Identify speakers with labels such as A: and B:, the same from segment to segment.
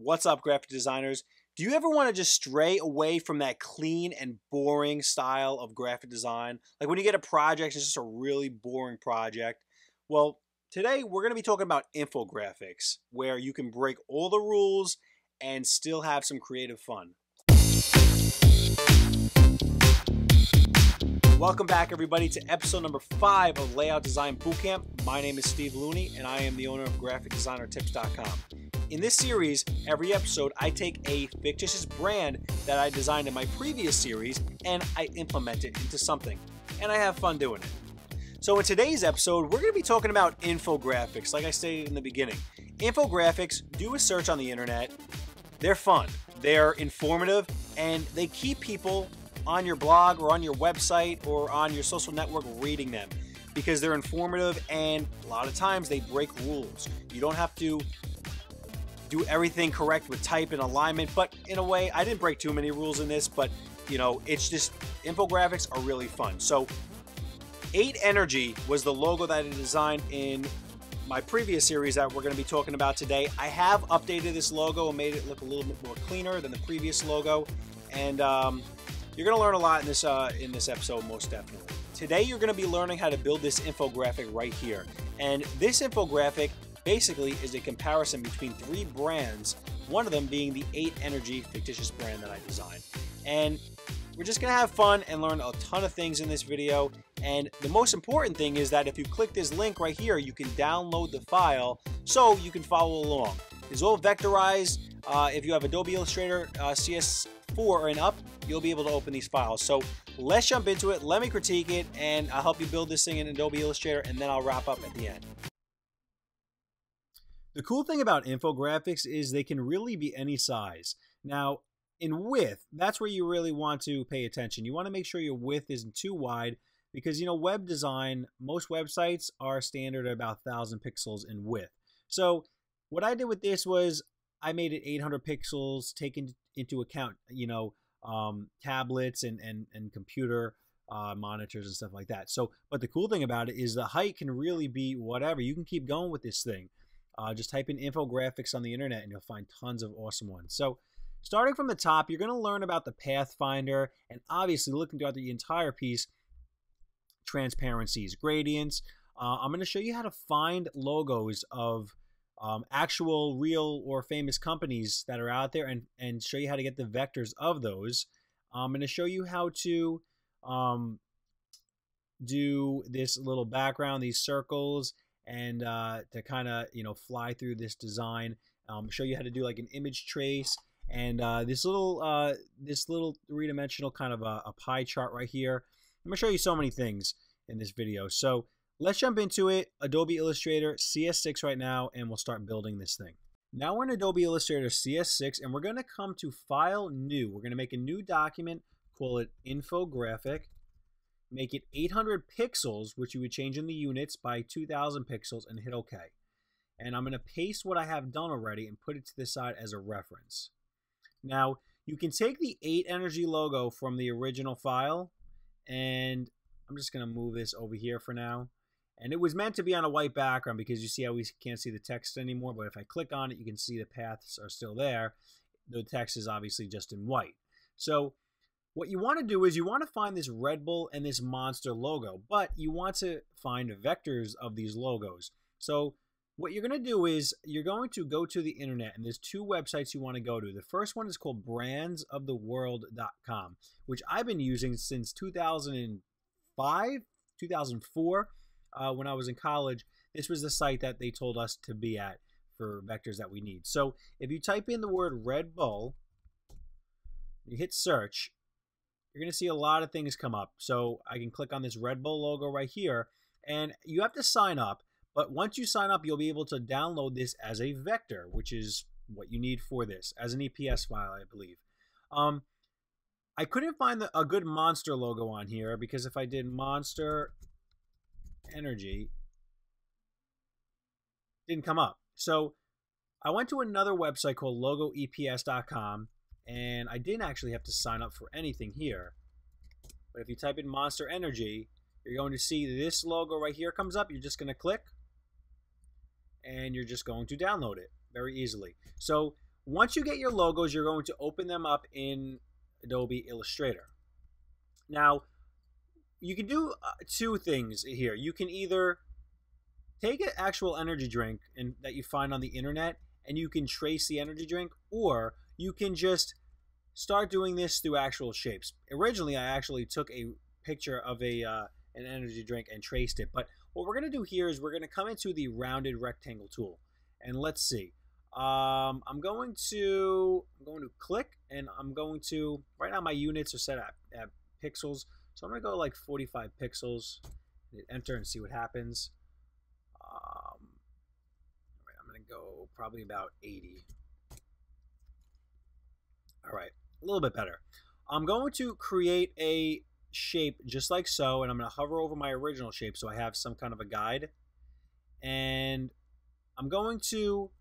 A: What's up, graphic designers? Do you ever want to just stray away from that clean and boring style of graphic design? Like when you get a project, it's just a really boring project. Well, today we're going to be talking about infographics, where you can break all the rules and still have some creative fun. Welcome back, everybody, to episode number 5 of Layout Design Bootcamp. My name is Steve Looney, and I am the owner of GraphicDesignerTips.com. In this series, every episode, I take a fictitious brand that I designed in my previous series and I implement it into something. And I have fun doing it. So in today's episode, we're going to be talking about infographics, like I stated in the beginning. Infographics, do a search on the internet. They're fun, they're informative, and they keep people on your blog or on your website or on your social network reading them because they're informative, and a lot of times they break rules. You don't have to do everything correct with type and alignment, but in a way, I didn't break too many rules in this, but you know, it's just, infographics are really fun. So 8 Energy was the logo that I designed in my previous series that we're going to be talking about today. I have updated this logo and made it look a little bit more cleaner than the previous logo, and you're going to learn a lot in this episode, most definitely. Today, you're going to be learning how to build this infographic right here, and this infographic basically is a comparison between 3 brands, one of them being the 8 Energy fictitious brand that I designed. And we're just going to have fun and learn a ton of things in this video. And the most important thing is that if you click this link right here, you can download the file so you can follow along. It's all vectorized. If you have Adobe Illustrator CS6 and up, you'll be able to open these files. So let's jump into it. Let me critique it, and I'll help you build this thing in Adobe Illustrator, and then I'll wrap up at the end. The cool thing about infographics is they can really be any size. Now, in width, that's where you really want to pay attention. You want to make sure your width isn't too wide because, you know, web design, most websites are standard at about 1,000 pixels in width. So what I did with this was I made it 800 pixels, taking into account, you know, tablets and computer monitors and stuff like that. So, but the cool thing about it is the height can really be whatever. You can keep going with this thing. Just type in infographics on the internet and you'll find tons of awesome ones. So starting from the top, you're going to learn about the pathfinder and obviously looking throughout the entire piece, transparencies, gradients. I'm going to show you how to find logos of actual real or famous companies that are out there and show you how to get the vectors of those. I'm going to show you how to do this little background, these circles, and to kind of, you know, fly through this design. Show you how to do like an image trace and this little three-dimensional kind of a pie chart right here. I'm gonna show you so many things in this video. So let's jump into it. Adobe Illustrator CS6 right now, and we'll start building this thing. Now we're in Adobe Illustrator CS6, and we're gonna come to File, New. We're gonna make a new document, call it Infographic. Make it 800 pixels, which you would change in the units by 2,000 pixels, and hit OK. And I'm going to paste what I have done already and put it to the side as a reference. Now, you can take the 8 Energy logo from the original file, and I'm just going to move this over here for now. And it was meant to be on a white background because you see how we can't see the text anymore, but if I click on it, you can see the paths are still there. The text is obviously just in white. So what you want to do is you want to find this Red Bull and this Monster logo, but you want to find vectors of these logos. So what you're going to do is you're going to go to the internet, and there's 2 websites you want to go to. The first one is called brandsoftheworld.com, which I've been using since 2005, 2004, when I was in college. This was the site that they told us to be at for vectors that we need. So if you type in the word Red Bull, you hit search, you're going to see a lot of things come up. So I can click on this Red Bull logo right here, and you have to sign up. But once you sign up, you'll be able to download this as a vector, which is what you need for this, as an EPS file, I believe. I couldn't find a good Monster logo on here because if I did Monster Energy, it didn't come up. So I went to another website called logoeps.com, and I didn't actually have to sign up for anything here. But if you type in Monster Energy, you're going to see this logo right here comes up. You're just going to click, and you're just going to download it very easily. So once you get your logos, you're going to open them up in Adobe Illustrator. Now, you can do two things here. You can either take an actual energy drink that you find on the internet, and you can trace the energy drink, or you can just start doing this through actual shapes. Originally, I actually took a picture of an energy drink and traced it, but what we're going to do here is we're going to come into the rounded rectangle tool, and let's see. I'm going to click, and I'm going to, right now my units are set at pixels, so I'm going to go like 45 pixels, hit enter and see what happens. I'm going to go probably about 80. All right, a little bit better. I'm going to create a shape just like so, and I'm going to hover over my original shape so I have some kind of a guide. And I'm going to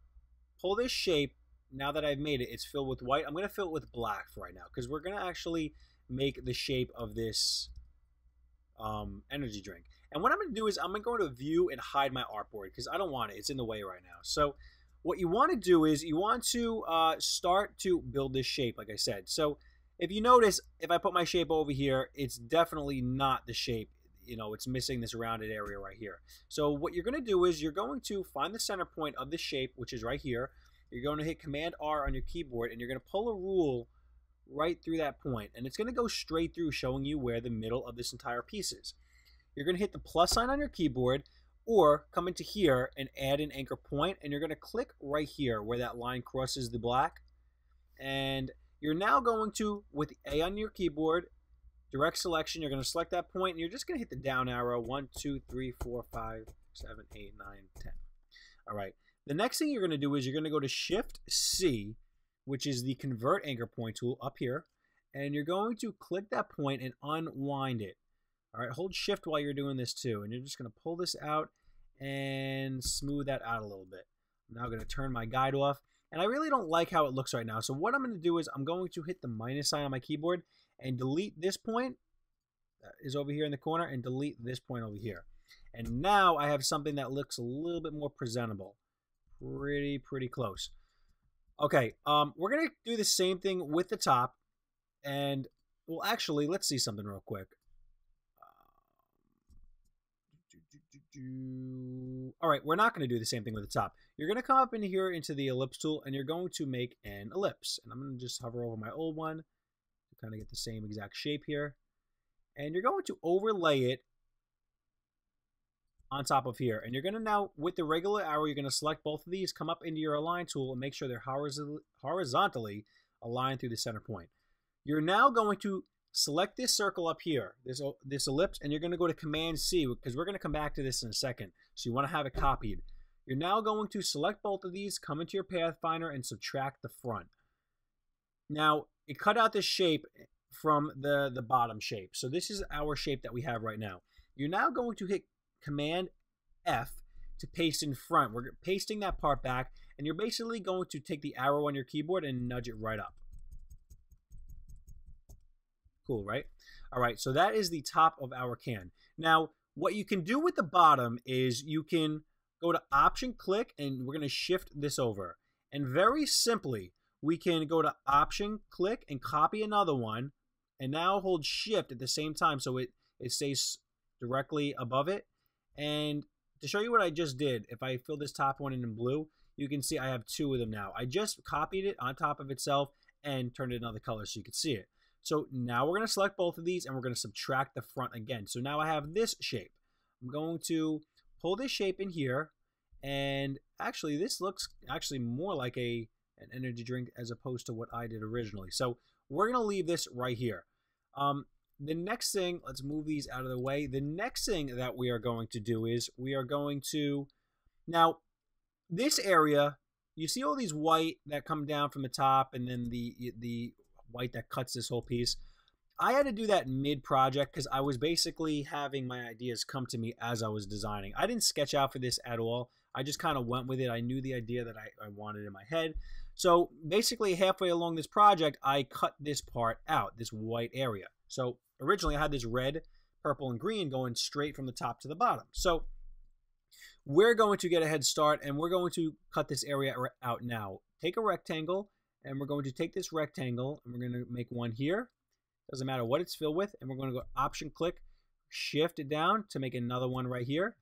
A: pull this shape. Now that I've made it, it's filled with white. I'm going to fill it with black for right now because we're going to actually make the shape of this energy drink. And what I'm going to do is I'm going to go to view and hide my artboard because I don't want it. It's in the way right now. So what you want to do is you want to start to build this shape, like I said. So if you notice, if I put my shape over here, it's definitely not the shape. You know, it's missing this rounded area right here. So what you're going to do is you're going to find the center point of the shape, which is right here. You're going to hit Command R on your keyboard, and you're going to pull a rule right through that point. And it's going to go straight through, showing you where the middle of this entire piece is. You're going to hit the plus sign on your keyboard, or come into here and add an anchor point, and you're going to click right here where that line crosses the black. And you're now going to, with A on your keyboard, direct selection, you're going to select that point, and you're just going to hit the down arrow, 1, 2, 3, 4, 5, 7, 8, 9, 10. All right. The next thing you're going to do is you're going to go to Shift C, which is the Convert Anchor Point tool up here, and you're going to click that point and unwind it. All right, hold Shift while you're doing this too, and you're just going to pull this out and smooth that out a little bit. I'm now going to turn my guide off, and I really don't like how it looks right now. So what I'm going to do is I'm going to hit the minus sign on my keyboard and delete this point that is over here in the corner, and delete this point over here. And now I have something that looks a little bit more presentable. Pretty close. Okay, we're going to do the same thing with the top, and well, actually, let's see something real quick. All right, we're not going to do the same thing with the top. You're going to come up in here into the ellipse tool, and you're going to make an ellipse. And I'm going to just hover over my old one to kind of get the same exact shape here. And you're going to overlay it on top of here. And you're going to now, with the regular arrow, you're going to select both of these, come up into your Align tool, and make sure they're horizontally aligned through the center point. You're now going to select this circle up here, this ellipse, and you're going to go to Command C because we're going to come back to this in a second. So you want to have it copied. You're now going to select both of these, come into your Pathfinder, and subtract the front. Now, it cut out this shape from the bottom shape. So this is our shape that we have right now. You're now going to hit Command F to paste in front. We're pasting that part back, and you're basically going to take the arrow on your keyboard and nudge it right up. Cool, right? All right, so that is the top of our can. Now, what you can do with the bottom is you can go to Option, click, and we're going to shift this over. And very simply, we can go to Option, click, and copy another one, and now hold Shift at the same time so it stays directly above it. And to show you what I just did, if I fill this top one in blue, you can see I have two of them now. I just copied it on top of itself and turned it another color so you can see it. So now we're going to select both of these, and we're going to subtract the front again. So now I have this shape. I'm going to pull this shape in here, and actually this looks actually more like an energy drink as opposed to what I did originally. So we're going to leave this right here. The next thing, let's move these out of the way. The next thing that we are going to do is we are going to, now this area, you see all these white that come down from the top, and then the white that cuts this whole piece. I had to do that mid-project because I was basically having my ideas come to me as I was designing. I didn't sketch out for this at all. I just kind of went with it. I knew the idea that I wanted in my head. So basically halfway along this project, I cut this part out, this white area. So originally I had this red, purple, and green going straight from the top to the bottom. So we're going to get a head start, and we're going to cut this area out now. Take a rectangle, and we're going to take this rectangle, and we're going to make one here. Doesn't matter what it's filled with, and we're going to go Option click, shift it down to make another one right here.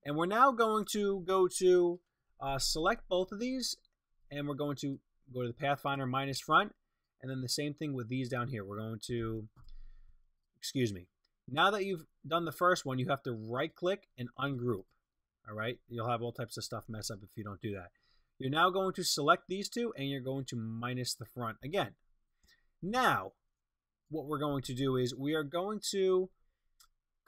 A: And we're now going to go to select both of these, and we're going to go to the Pathfinder minus front, and then the same thing with these down here. We're going to, excuse me. Now that you've done the first one, you have to right click and ungroup. All right, you'll have all types of stuff mess up if you don't do that. You're now going to select these two, and you're going to minus the front again. Now, what we're going to do is we are going to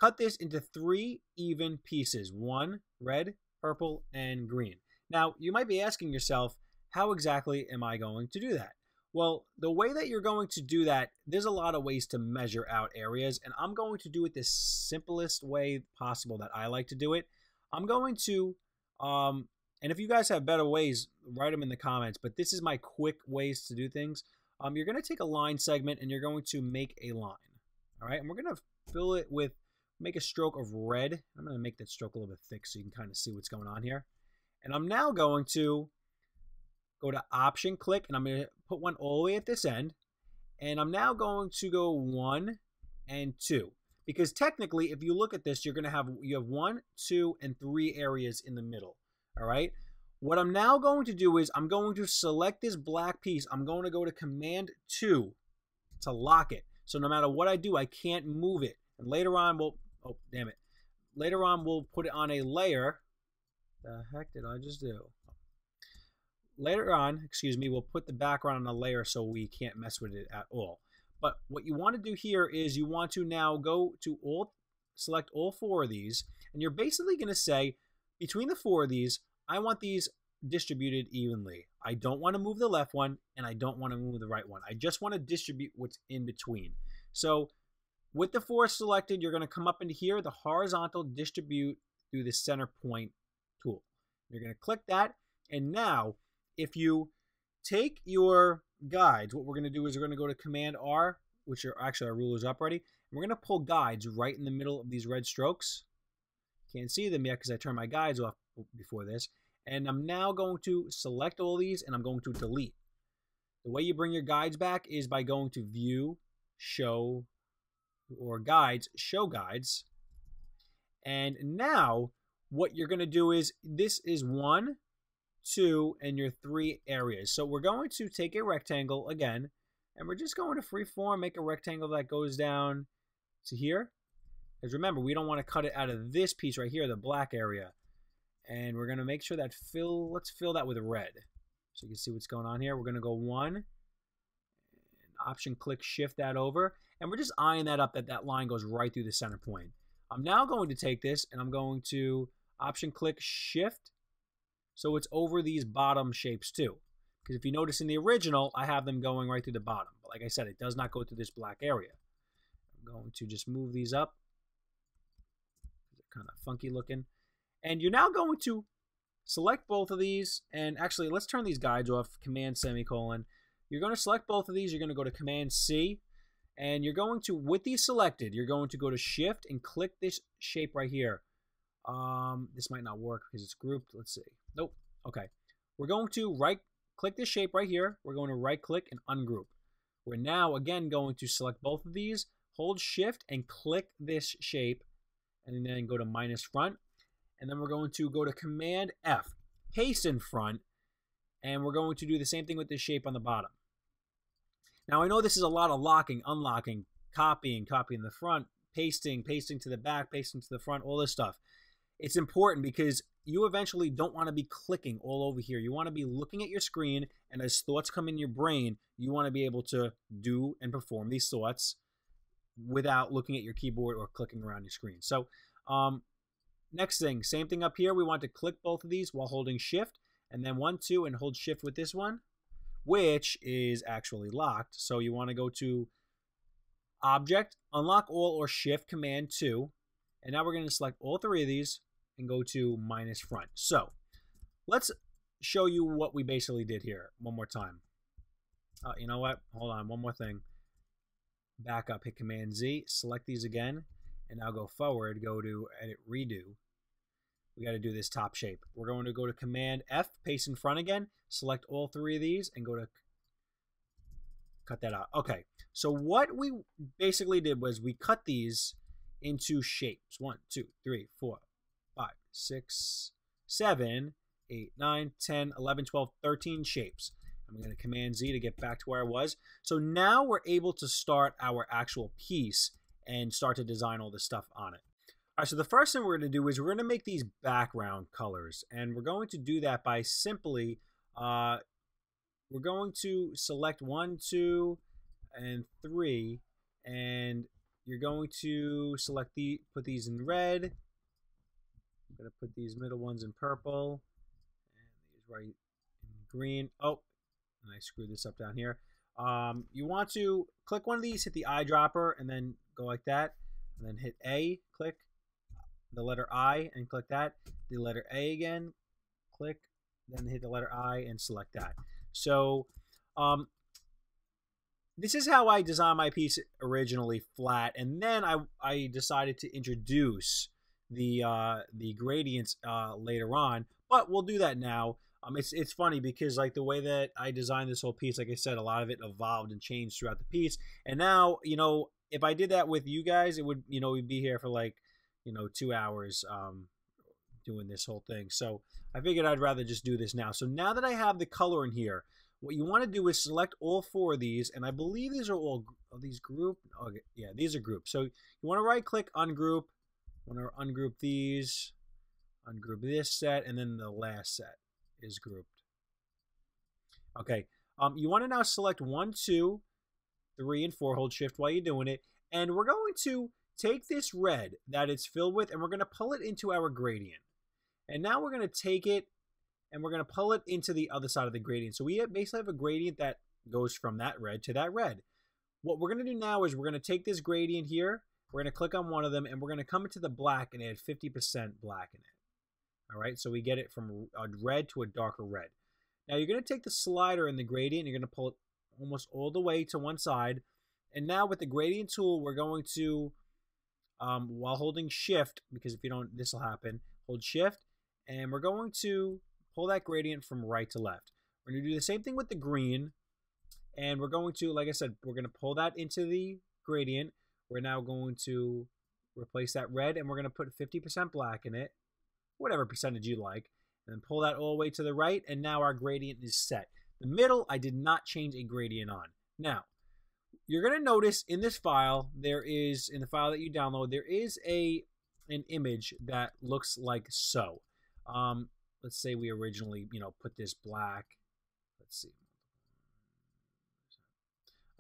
A: cut this into 3 even pieces. 1 red, purple, and green. Now, you might be asking yourself, how exactly am I going to do that? Well, the way that you're going to do that, there's a lot of ways to measure out areas, and I'm going to do it the simplest way possible that I like to do it. I'm going to, and if you guys have better ways, write them in the comments, but this is my quick ways to do things. You're going to take a line segment, and you're going to make a line, all right? And we're going to fill it with, make a stroke of red. I'm going to make that stroke a little bit thick so you can kind of see what's going on here. And I'm now going to go to Option click, and I'm going to put one all the way at this end. And I'm now going to go 1 and 2. Because technically, if you look at this, you're going to have, you have 1, 2, and 3 areas in the middle. All right. What I'm now going to do is I'm going to select this black piece. I'm going to go to Command 2 to lock it. So no matter what I do, I can't move it. And later on, we'll, oh, damn it. Later on, we'll put it on a layer. The heck did I just do? Later on, excuse me, we'll put the background on a layer so we can't mess with it at all. But what you want to do here is you want to now go to all, select all 4 of these, and you're basically going to say, between the 4 of these, I want these distributed evenly. I don't want to move the left one, and I don't want to move the right one. I just want to distribute what's in between. So with the 4 selected, you're going to come up into here, the horizontal distribute through the center point tool. You're going to click that, and now if you take your guides, what we're going to do is we're going to go to Command R, which are actually our ruler's up already, and we're going to pull guides right in the middle of these red strokes. Can't see them yet because I turned my guides off before this. And I'm now going to select all these, and I'm going to delete. The way you bring your guides back is by going to View, Show, or Guides, Show Guides. And now what you're going to do is, this is 1, 2, and your 3 areas. So we're going to take a rectangle again, and we're just going to freeform, make a rectangle that goes down to here. Because remember, we don't want to cut it out of this piece right here, the black area. And we're going to make sure that let's fill that with red. So you can see what's going on here. We're going to go 1, and Option click, shift that over. And we're just eyeing that up, that line goes right through the center point. I'm now going to take this, and I'm going to Option click, shift. So it's over these bottom shapes too. Because if you notice in the original, I have them going right through the bottom. But like I said, it does not go through this black area. I'm going to just move these up. They're kind of funky looking. And you're now going to select both of these. And actually, let's turn these guides off. Command semicolon. You're going to select both of these. You're going to go to Command C. And you're going to, with these selected, you're going to go to Shift and click this shape right here. This might not work because it's grouped. Let's see. Nope. Okay. We're going to click this shape right here. We're going to right click and ungroup. We're now again going to select both of these, hold Shift and click this shape, and then go to minus front. And then we're going to go to Command F, paste in front, and we're going to do the same thing with this shape on the bottom. Now I know this is a lot of locking, unlocking, copying the front, pasting to the back, pasting to the front, all this stuff. It's important because you eventually don't want to be clicking all over here. You want to be looking at your screen, and as thoughts come in your brain, you want to be able to do and perform these thoughts without looking at your keyboard or clicking around your screen. So next thing, same thing up here. We want to click both of these while holding Shift, and then 1, 2, and hold Shift with this one, which is actually locked. So you want to go to Object, Unlock All, or Shift Command 2. And now we're going to select all 3 of these and go to minus front. So let's show you what we basically did here one more time. You know what? Hold on. One more thing. Back up, hit Command Z, select these again, and now go forward, go to Edit Redo. we got to do this top shape. We're going to go to Command F, paste in front again, select all three of these, and go to cut that out. Okay, so what we basically did was we cut these into shapes. 1, 2, 3, 4, 5, 6, 7, 8, 9, 10, 11, 12, 13 shapes. I'm going to Command Z to get back to where I was. So now we're able to start our actual piece and start to design all this stuff on it. All right, so the first thing we're going to do is we're going to make these background colors. And we're going to do that by simply, we're going to select 1, 2, and 3. And you're going to select put these in red. I'm going to put these middle ones in purple. And these right in green. Oh, and I screwed this up down here. You want to click one of these, hit the eyedropper, and then go like that. And then hit A, click the letter I, and click that. The letter A again, click, then hit the letter I, and select that. So this is how I designed my piece originally, flat. And then I decided to introduce the gradients later on. But we'll do that now. It's funny because like the way that I designed this whole piece, like I said, a lot of it evolved and changed throughout the piece. And now, you know, if I did that with you guys, it would, you know, we'd be here for like, you know, 2 hours doing this whole thing. So I figured I'd rather just do this now. So now that I have the color in here, what you want to do is select all 4 of these, and I believe these are all these group. Okay, yeah, these are grouped. So you want to right click, ungroup. Want to ungroup these, ungroup this set, and then the last set is grouped. Okay, you want to now select 1, 2, 3, and 4. Hold Shift while you're doing it, and we're going to take this red that it's filled with, and we're going to pull it into our gradient. And now we're going to take it, and we're going to pull it into the other side of the gradient. So we basically have a gradient that goes from that red to that red. What we're going to do now is we're going to take this gradient here, we're going to click on one of them, and we're going to come into the black and add 50% black in it. All right, so we get it from a red to a darker red. Now you're going to take the slider in the gradient, you're going to pull it almost all the way to one side. And now with the gradient tool, we're going to, while holding Shift, because if you don't, this will happen, hold Shift, and we're going to pull that gradient from right to left. We're going to do the same thing with the green, and we're going to, like I said, we're going to pull that into the gradient. We're now going to replace that red, and we're going to put 50% black in it, whatever percentage you like, and then pull that all the way to the right, and now our gradient is set. The middle, I did not change a gradient on. Now, you're going to notice in this file, there is, in the file that you download, there is an image that looks like so. Let's say we originally, you know, put this black. Let's see.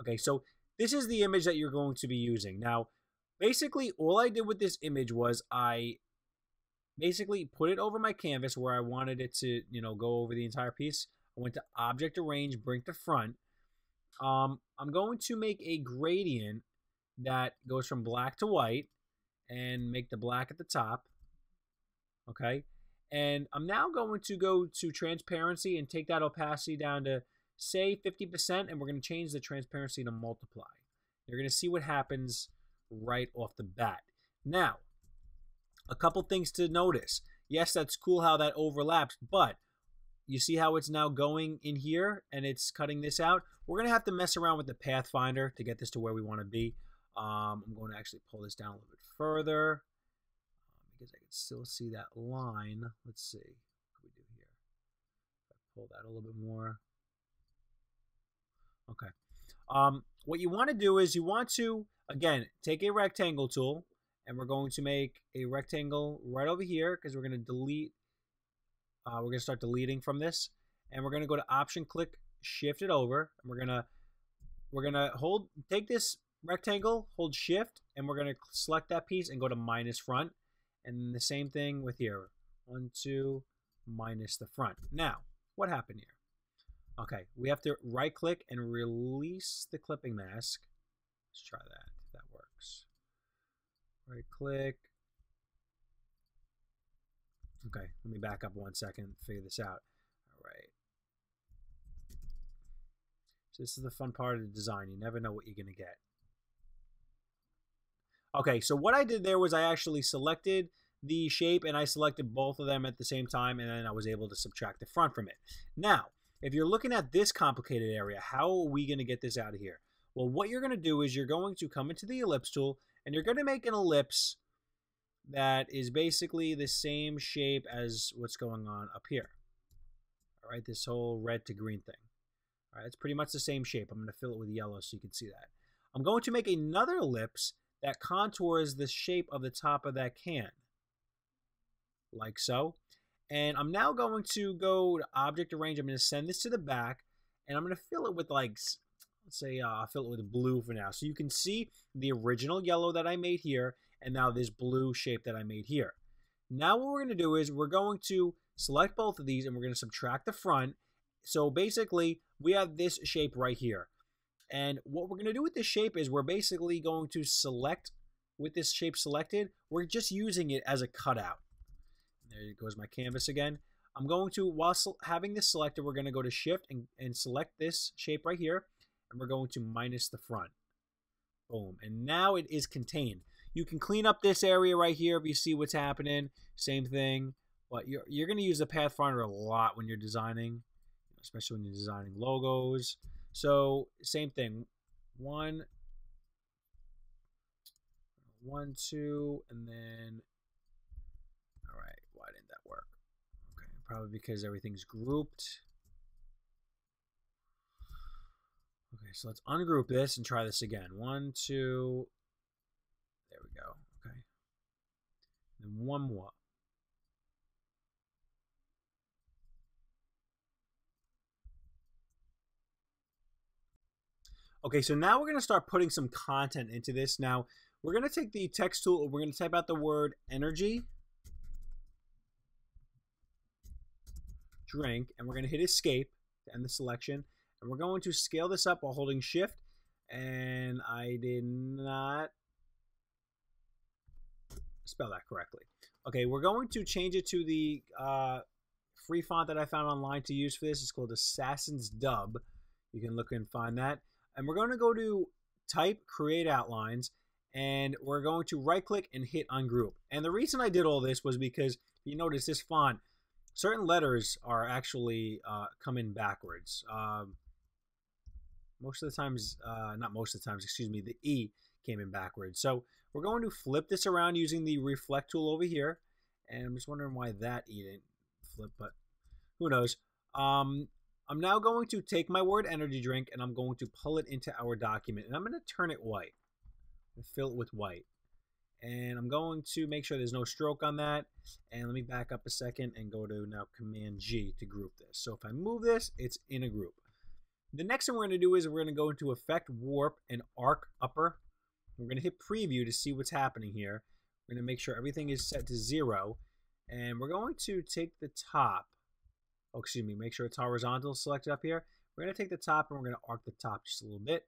A: Okay, so this is the image that you're going to be using. Now, basically, all I did with this image was I basically put it over my canvas where I wanted it to, you know, go over the entire piece. I went to Object Arrange, bring to front. I'm going to make a gradient that goes from black to white and make the black at the top. Okay. And I'm now going to go to transparency and take that opacity down to, say, 50%, and we're going to change the transparency to multiply. You're going to see what happens right off the bat. Now, a couple things to notice. Yes, that's cool how that overlaps, but you see how it's now going in here and it's cutting this out? We're going to have to mess around with the Pathfinder to get this to where we want to be. I'm going to actually pull this down a little bit further because I can still see that line. Let's see. What can we do here? Pull that a little bit more. Okay. What you want to do is you want to, again, take a rectangle tool, and we're going to make a rectangle right over here because we're going to delete. We're going to start deleting from this, and we're going to go to Option, click, Shift it over, and we're gonna hold, take this rectangle, hold Shift, and we're going to select that piece and go to minus front, and the same thing with here. 1, 2, minus the front. Now, what happened here? Okay, we have to right click and release the clipping mask. Let's try that, if that works. Right click. Okay, let me back up 1 second and figure this out. All right. So this is the fun part of the design. You never know what you're going to get. Okay, so what I did there was I actually selected the shape and I selected both of them at the same time, and then I was able to subtract the front from it. Now, if you're looking at this complicated area, how are we going to get this out of here? Well, what you're going to do is you're going to come into the ellipse tool and you're going to make an ellipse that is basically the same shape as what's going on up here. All right, this whole red to green thing. All right, it's pretty much the same shape. I'm going to fill it with yellow so you can see that. I'm going to make another ellipse that contours the shape of the top of that can, like so. And I'm now going to go to Object Arrange. I'm going to send this to the back, and I'm going to fill it with, like, let's say I'll fill it with blue for now. So you can see the original yellow that I made here, and now this blue shape that I made here. Now what we're going to do is we're going to select both of these, and we're going to subtract the front. So basically, we have this shape right here. And what we're going to do with this shape is we're basically going to select, with this shape selected, we're just using it as a cutout. There goes my canvas again. I'm going to, while having this selected, we're going to go to Shift and select this shape right here. And we're going to minus the front. Boom. And now it is contained. You can clean up this area right here if you see what's happening. Same thing. But you're going to use the Pathfinder a lot when you're designing, especially when you're designing logos. So same thing. 1, 2, and then, all right, why didn't that work? Okay, probably because everything's grouped. Okay, so let's ungroup this and try this again. 1, 2, there we go. Okay, and then one more. Okay, so now we're going to start putting some content into this. Now, we're going to take the text tool, we're going to type out the word energy drink, and we're going to hit escape to end the selection. And we're going to scale this up while holding Shift. And I did not spell that correctly. Okay, we're going to change it to the free font that I found online to use for this. It's called Assassin's Dub. You can look and find that. And we're going to go to Type, Create Outlines, and we're going to right-click and hit Ungroup. And the reason I did all this was because you notice this font, certain letters are actually coming backwards. Most of the times, not most of the times, excuse me, the E came in backwards. So we're going to flip this around using the Reflect tool over here. And I'm just wondering why that E didn't flip, but who knows. I'm now going to take my word energy drink and I'm going to pull it into our document. And I'm going to turn it white and fill it with white. And I'm going to make sure there's no stroke on that. And let me back up a second and go to now Command G to group this. So if I move this, it's in a group. The next thing we're going to do is we're going to go into Effect, Warp, and Arc Upper. We're going to hit Preview to see what's happening here. We're going to make sure everything is set to 0. And we're going to take the top. Oh, excuse me, make sure it's horizontal selected up here. We're going to take the top and we're going to arc the top just a little bit.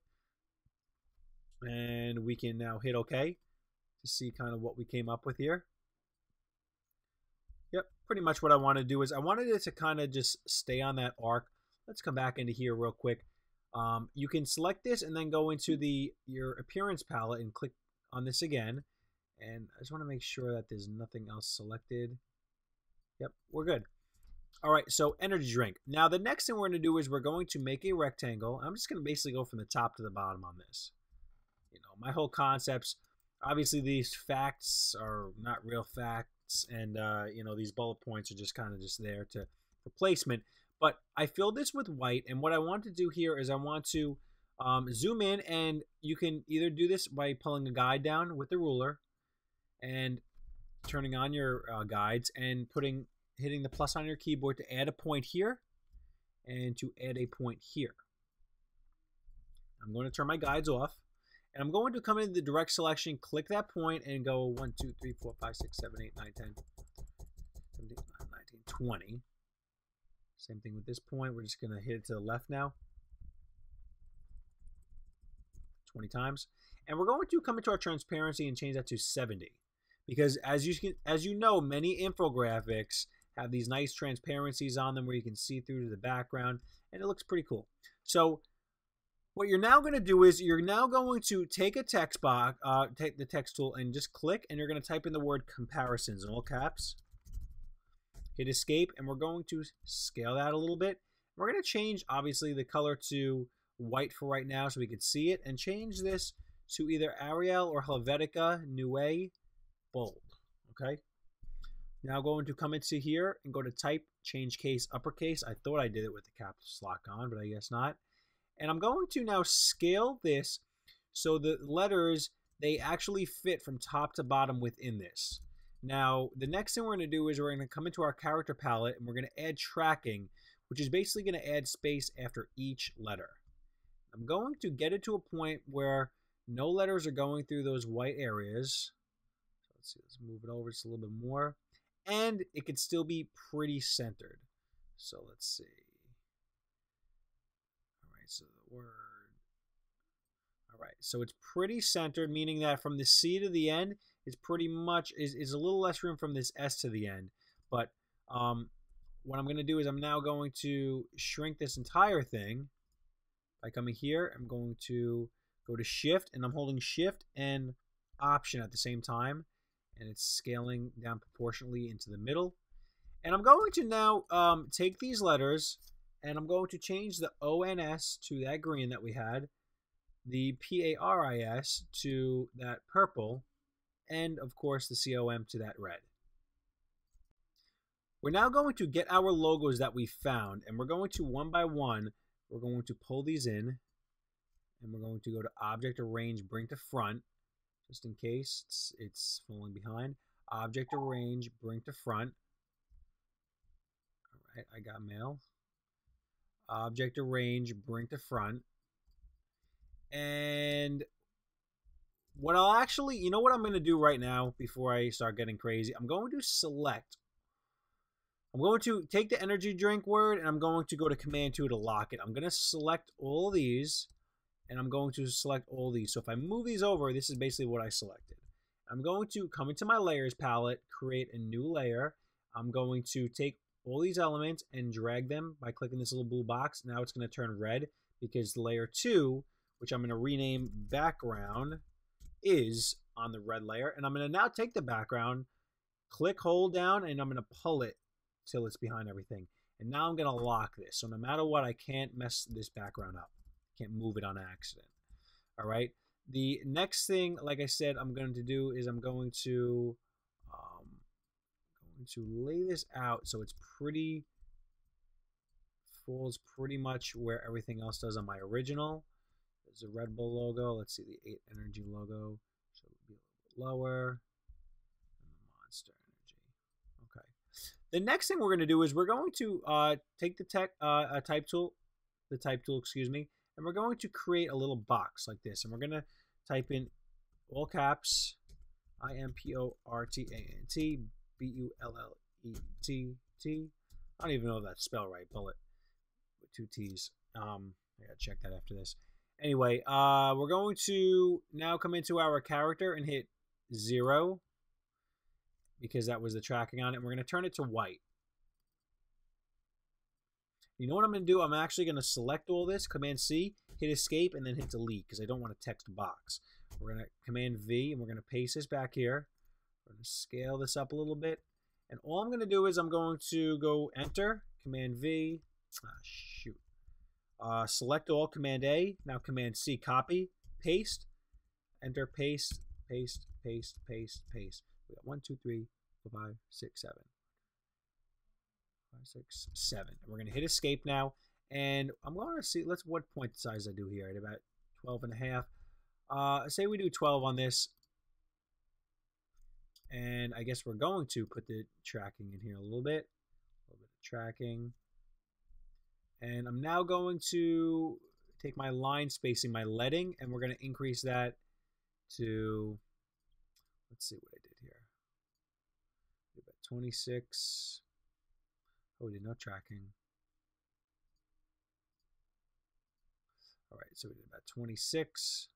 A: And we can now hit OK to see kind of what we came up with here. Yep, pretty much what I want to do is I wanted it to kind of just stay on that arc. Let's come back into here real quick. You can select this and then go into your appearance palette and click on this again. And I just want to make sure that there's nothing else selected. Yep, we're good. All right, so energy drink. Now the next thing we're going to do is we're going to make a rectangle. I'm just going to basically go from the top to the bottom on this. You know, my whole concepts, obviously these facts are not real facts, and you know, these bullet points are just kind of just there for placement. But I filled this with white, and what I want to do here is I want to zoom in, and you can either do this by pulling a guide down with the ruler and turning on your guides and hitting the plus on your keyboard to add a point here and to add a point here. I'm going to turn my guides off, and I'm going to come into the direct selection, click that point, and go 1, 2, 3, 4, 5, 6, 7, 8, 9, 10, 17, 19, 20. Same thing with this point. We're just going to hit it to the left now 20 times. And we're going to come into our transparency and change that to 70. Because as you know, many infographics have these nice transparencies on them where you can see through to the background, and it looks pretty cool. So What you're now going to do is you're now going to take a text box, take the text tool and just click, and you're going to type in the word comparisons in all caps. Hit escape, and we're going to scale that a little bit. We're going to change, obviously, the color to white for right now so we can see it, and change this to either Arial or Helvetica Neue Bold. Okay. Now going to come into here and go to type, change case, uppercase. I thought I did it with the caps lock on, but I guess not. And I'm going to now scale this so the letters, they actually fit from top to bottom within this. Now, the next thing we're going to do is we're going to come into our character palette and we're going to add tracking, which is basically going to add space after each letter. I'm going to get it to a point where no letters are going through those white areas. Let's see, let's move it over just a little bit more. And it could still be pretty centered. So let's see. So the word. All right, so it's pretty centered, meaning that from the C to the end is pretty much is a little less room from this S to the end. But what I'm going to do is I'm now going to shrink this entire thing by coming here. I'm going to go to Shift, and I'm holding Shift and Option at the same time, and it's scaling down proportionally into the middle. And I'm going to now take these letters, and I'm going to change the ONS to that green that we had, the PARIS to that purple, and of course the COM to that red. We're now going to get our logos that we found, and we're going to one by one, we're going to pull these in, and we're going to go to Object, Arrange, Bring to Front, just in case it's falling behind. Object, Arrange, Bring to Front. All right, I got mail. Object, Arrange, Bring to Front. And what I'll actually, you know what I'm going to do right now before I start getting crazy? I'm going to select, I'm going to take the energy drink word, and I'm going to go to Command 2 to lock it. I'm going to select all of these, and I'm going to select all these. So if I move these over, this is basically what I selected. I'm going to come into my layers palette, create a new layer. I'm going to take all these elements and drag them by clicking this little blue box. Now it's going to turn red because layer 2, which I'm going to rename background, is on the red layer. And I'm going to now take the background, click, hold down, and I'm going to pull it till it's behind everything. And now I'm going to lock this. So no matter what, I can't mess this background up. Can't move it on accident. All right. The next thing, like I said, I'm going to do is I'm going to lay this out so it's pretty, falls pretty much where everything else does on my original. There's a Red Bull logo. Let's see the 8 Energy logo. So it'll be a little bit lower. And the Monster Energy. Okay. The next thing we're going to do is we're going to take the type tool, excuse me, and we're going to create a little box like this. And we're going to type in all caps, IMPORTANT, BULLETT. I don't even know if that's spelled right. Bullet with 2 T's. I gotta check that after this. Anyway, we're going to now come into our character and hit 0 because that was the tracking on it. And we're going to turn it to white. You know what I'm going to do? I'm actually going to select all this, Command C, hit Escape, and then hit Delete because I don't want a text box. We're going to Command V, and we're going to paste this back here. We're going to scale this up a little bit. And all I'm going to do is I'm going to go Enter, Command V. Shoot. Select all, Command A. Now Command C, copy, paste, Enter, paste, paste, paste, paste, paste. We got 1, 2, 3, 4, 5, 6, 7. 5, 6, 7. And we're going to hit Escape now. And I'm going to see, what point size I do here at about 12.5. Say we do 12 on this. And I guess we're going to put the tracking in here a little bit. A little bit of tracking. And I'm now going to take my line spacing, my leading, and we're going to increase that to, let's see what I did here. About 26. Oh, we did no tracking. All right, so we did about 26.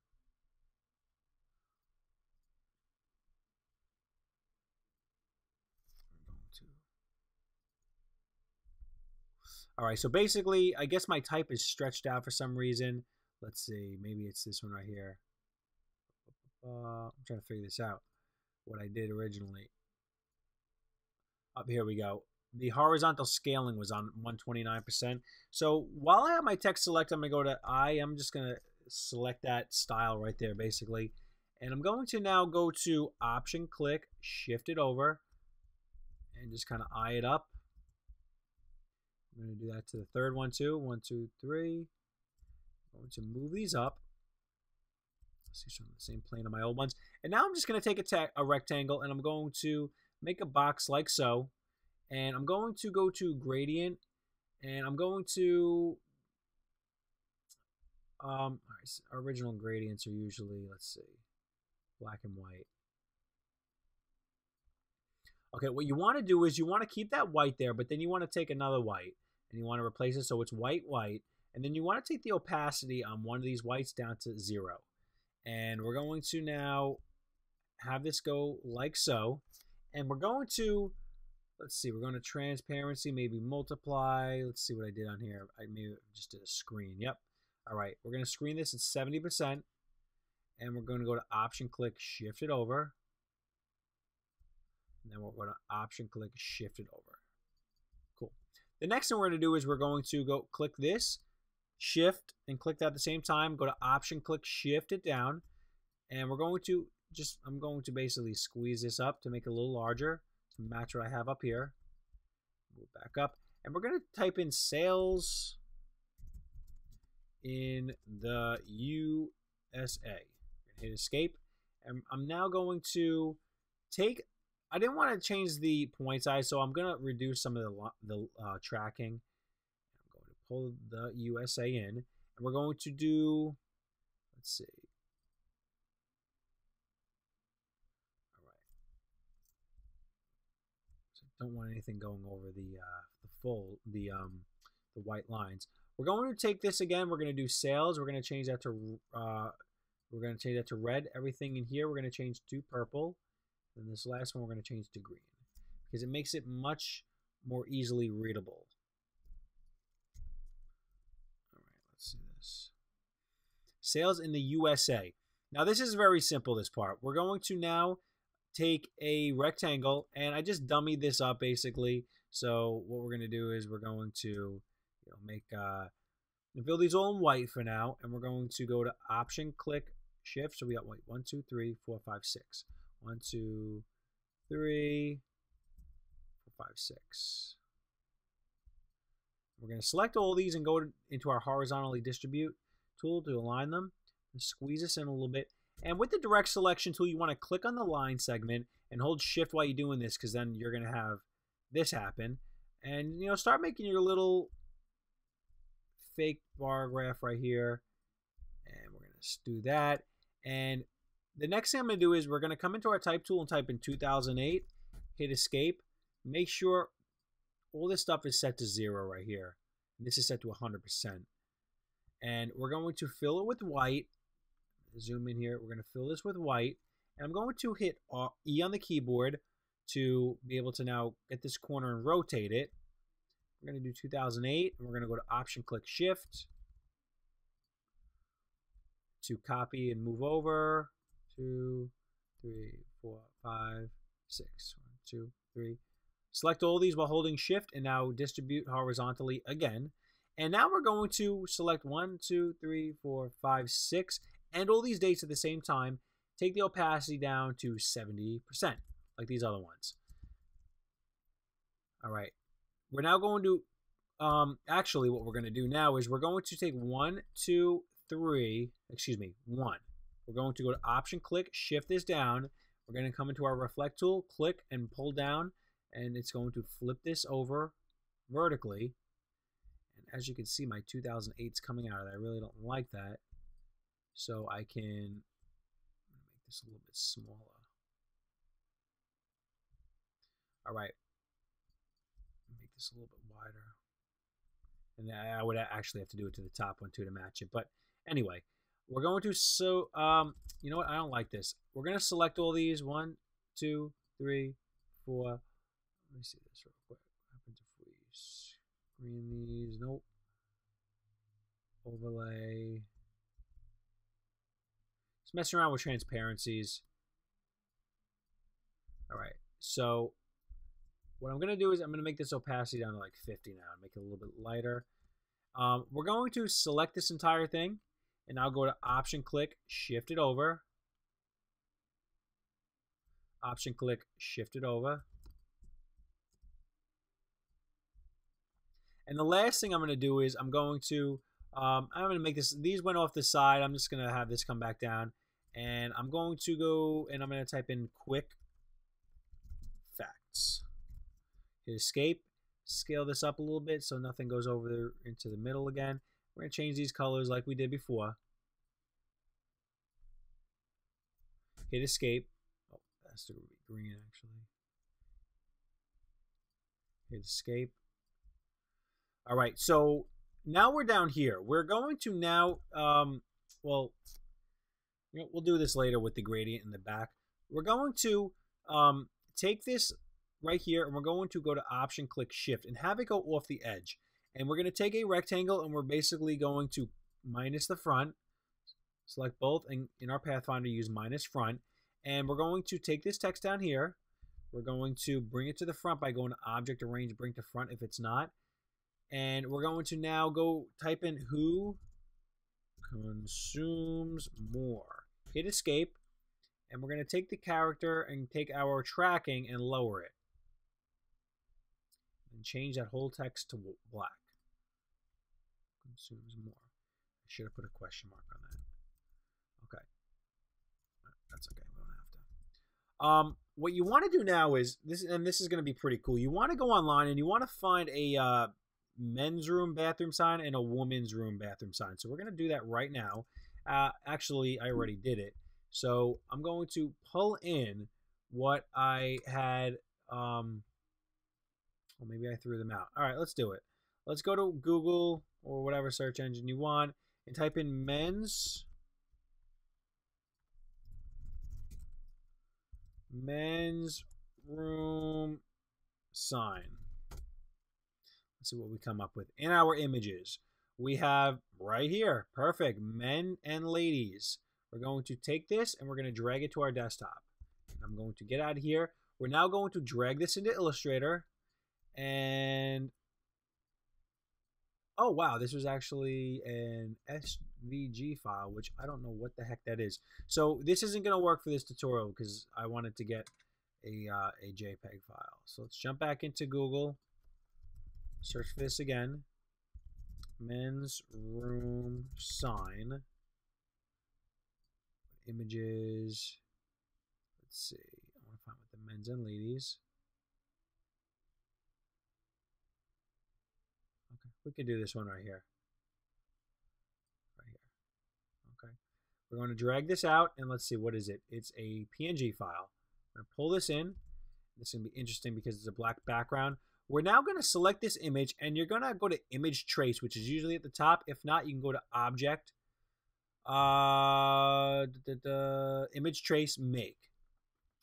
A: All right, so basically, I guess my type is stretched out for some reason. let's see, maybe it's this one right here. I'm trying to figure this out, what I did originally. Up here we go. The horizontal scaling was on 129%. So while I have my text select, I'm going to go to I'm just going to select that style right there, basically. And I'm going to now go to Option, click, shift it over, and just kind of eye it up. I'm going to do that to the third one too. 1, 2, 3. I'm going to move these up. Let's see, so I'm on the same plane on my old ones. And now I'm just going to take a rectangle, and I'm going to make a box like so. And I'm going to go to Gradient, and I'm going to all right, so our original gradients are usually, let's see, black and white. Okay, what you want to do is you want to keep that white there, but then you want to take another white, and you want to replace it so it's white, white, and then you want to take the opacity on one of these whites down to 0. And we're going to now have this go like so, and we're going to, let's see, we're going to transparency, maybe multiply. Let's see what I did on here. I maybe just did a screen. Yep. All right, we're going to screen this at 70%, and we're going to go to Option, click, shift it over. And then we're going to Option, click, shift it over. Cool. The next thing we're going to do is we're going to go click this, shift, and click that at the same time. Go to Option, click, shift it down, and we're going to I'm going to basically squeeze this up to make it a little larger to match what I have up here. Move back up, and we're going to type in sales in the USA. Hit escape, and I'm now going to take, I didn't want to change the point size, so I'm going to reduce some of the tracking. I'm going to pull the USA in, and we're going to do, let's see. All right. So I don't want anything going over the white lines. We're going to take this again. We're going to do sales. We're going to change that to red. Everything in here we're going to change to purple. And this last one we're going to change to green because it makes it much more easily readable. All right, let's see this. Sales in the USA. Now this is very simple, this part. We're going to now take a rectangle, and I just dummied this up basically. So what we're going to do is we're going to fill these all in white for now, and we're going to go to Option, click, shift. So we got white 1, 2, 3, 4, 5, 6. 1, 2, 3, 4, 5, 6. We're going to select all these and go into our horizontally distribute tool to align them and squeeze this in a little bit. And with the direct selection tool, you want to click on the line segment and hold shift while you're doing this, because then you're going to have this happen. And start making your little fake bar graph right here. And we're going to do that. And the next thing I'm going to do is we're going to come into our type tool and type in 2008, hit escape. Make sure all this stuff is set to 0 right here. This is set to 100%. And we're going to fill it with white. Zoom in here. We're going to fill this with white. And I'm going to hit E on the keyboard to be able to now get this corner and rotate it. We're going to do 2008, and we're going to go to Option, click, shift to copy and move over. 2, 3, 4, 5, 6. 1, 2, 3. Select all these while holding shift, and now distribute horizontally again. And now we're going to select 1, 2, 3, 4, 5, 6, and all these dates at the same time. Take the opacity down to 70%, like these other ones. All right. We're now going to, actually what we're going to do now is we're going to take 1, 2, 3, excuse me, 1. We're going to go to Option, click, shift this down. We're going to come into our reflect tool, click and pull down, and it's going to flip this over vertically. And as you can see, my 2008 is coming out of that. I really don't like that. So I can make this a little bit smaller. All right. Make this a little bit wider. And I would actually have to do it to the top one too to match it. But anyway, we're going to, you know what? I don't like this. We're going to select all these. 1, 2, 3, 4. Let me see this real quick. What happens if we screen these? Nope. Overlay. Just messing around with transparencies. All right, so what I'm going to do is I'm going to make this opacity down to like 50 now, make it a little bit lighter. We're going to select this entire thing, and I'll go to Option click, shift it over. Option click, shift it over. And the last thing I'm going to do is I'm going to make this, these went off the side. I'm just going to have this come back down. And I'm going to go and I'm going to type in quick facts. Hit escape, scale this up a little bit so nothing goes over there into the middle again. We're going to change these colors like we did before. Hit escape. Oh, that's the green actually. Hit escape. All right, so now we're down here. We're going to now, well, we'll do this later with the gradient in the back. We're going to take this right here, and we're going to go to Option, click Shift, and have it go off the edge. And we're going to take a rectangle, and we're basically going to minus the front. Select both, and in our Pathfinder, use minus front. And we're going to take this text down here. We're going to bring it to the front by going to Object, Arrange, Bring to Front if it's not. And we're going to now go type in who consumes more. Hit escape. And we're going to take the character and take our tracking and lower it. And change that whole text to black. Consumes more. I should have put a question mark on that. Okay. That's okay. We don't have to. What you want to do now is, this is going to be pretty cool. You want to go online and you want to find a men's room bathroom sign and a woman's room bathroom sign. So we're going to do that right now. Actually, I already did it. So I'm going to pull in what I had. Well, maybe I threw them out. All right, let's do it. Let's go to Google or whatever search engine you want and type in men's room sign. Let's see what we come up with. In our images, we have right here, perfect, men and ladies. We're going to take this and we're going to drag it to our desktop. I'm going to get out of here. We're now going to drag this into Illustrator. And oh wow, this was actually an SVG file, which I don't know what the heck that is. So this isn't going to work for this tutorial because I wanted to get a JPEG file. So let's jump back into Google. Search for this again. Men's room sign. Images. Let's see. I want to find what the men's and ladies. Okay, we can do this one right here. Right here. Okay. We're going to drag this out and let's see, what is it? It's a PNG file. I'm going to pull this in. This is going to be interesting because it's a black background. We're now going to select this image and you're going to go to Image Trace, which is usually at the top. If not, you can go to Object, Image Trace, Make,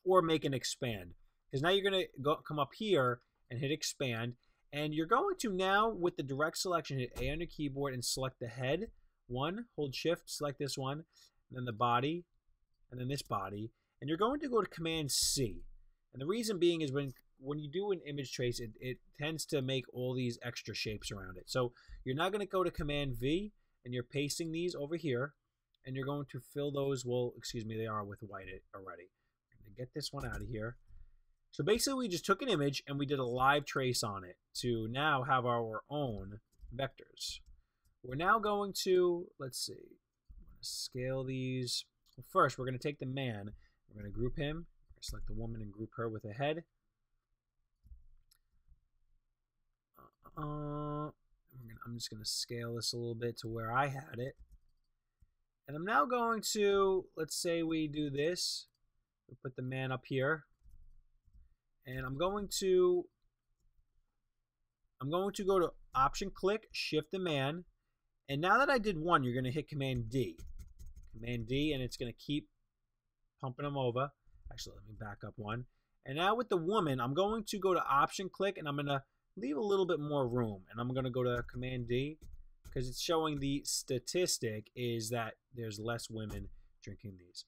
A: or Make and Expand. Because now you're going to come up here and hit Expand. And you're going to now, with the direct selection, hit A on your keyboard and select the head. One, hold Shift, select this one, and then the body, and then this body. And you're going to go to Command C. And the reason being is when you do an image trace, it tends to make all these extra shapes around it. So you're now going to go to Command V, and you're pasting these over here, and you're going to fill those, well, excuse me, they are with white already. I'm going to get this one out of here. So basically, we just took an image, and we did a live trace on it to now have our own vectors. We're now going to, let's see, I'm going to scale these. Well, first, we're going to take the man. We're going to group him. Select the woman and group her with a head. I'm just going to scale this a little bit to where I had it. And I'm now going to, let's say we do this. We'll put the man up here. And I'm going to go to Option, click, Shift the man. And now that I did one, you're going to hit Command D. Command D, and it's going to keep pumping them over. Actually, let me back up one. And now with the woman, I'm going to go to Option, click, and I'm going to leave a little bit more room. And I'm going to go to Command D because it's showing the statistic is that there's less women drinking these.